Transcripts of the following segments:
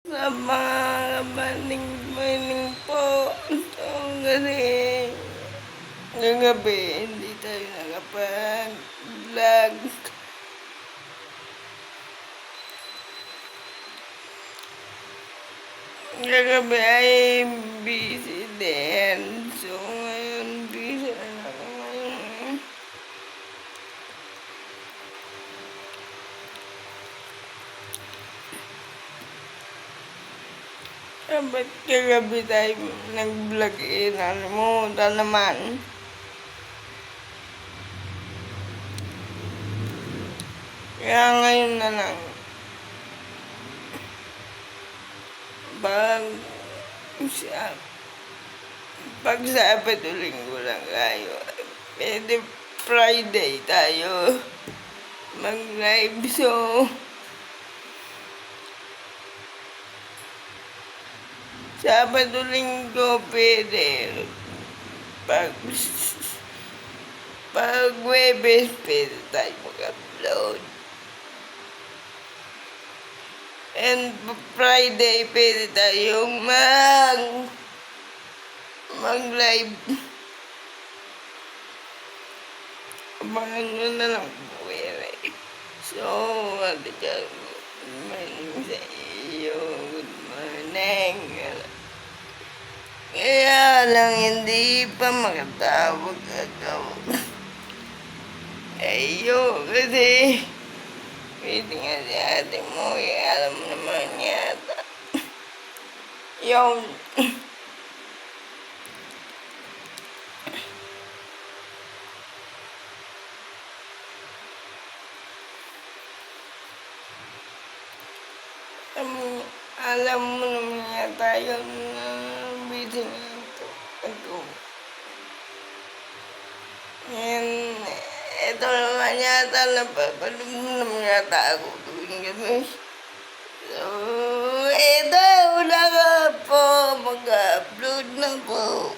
Sa mga maning po. So, kasi kagabi hindi tayo nakapag-vlog. Kagabi ay busy din. So, ngayon busy na ako ngayon. Ba't kagabi tayo nag-vlog nalimutan naman. Kaya ngayon na lang. Pag Sabado Linggo lang tayo, pwede Friday tayo mag-live. So, Sabado Linggo pwede. Pag Huwebes pwede tayo mag-upload. And Friday pwede tayong mag-live. Abangan nyo na lang po eh. So, good morning sa iyo. Good morning. Kaya lang hindi pa makatawag ako. Ayo, kasi pwede nga si ate mo, alam mo naman yata. Yung alam mo naman yata yung busy na ako. And ito naman yata, napapanood naman yata ako tuwing gabi. So, ito, wala ka po, mag-upload na po.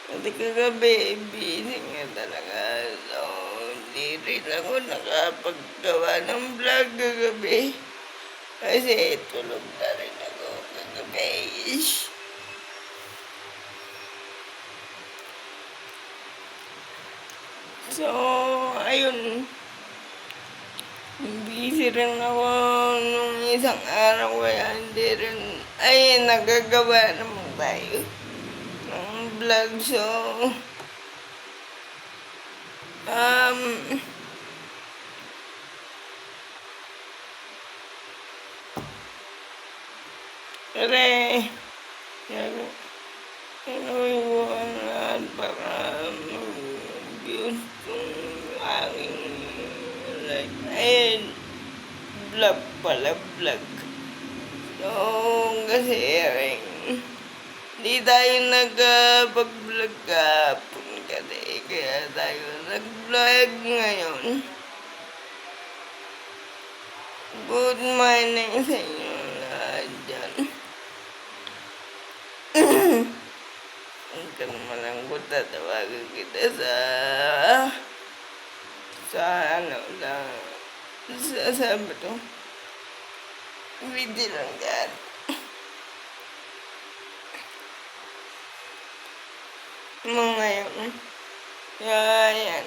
Kasi kagabi, busy nga talaga. So, hindi rin ako nakapaggawa ng vlog kagabi. Kasi tulog na rin ako kagabi. So, ayun. Busy rin ako nung isang araw kaya hindi rin, nagagawa naman tayo ng vlog. So, kasi, gagawin ko ang lahat para mag-views kung aking vlog pala, vlog. So, kasi hindi tayo nagpag-vlog kahapon kasi kaya tayo nag-vlog ngayon. Good morning sa inyo lahat dyan. Huwag ka naman lang kung tatawagan kita sa Sabado. Busy lang yan. Ngayon. Kaya yan.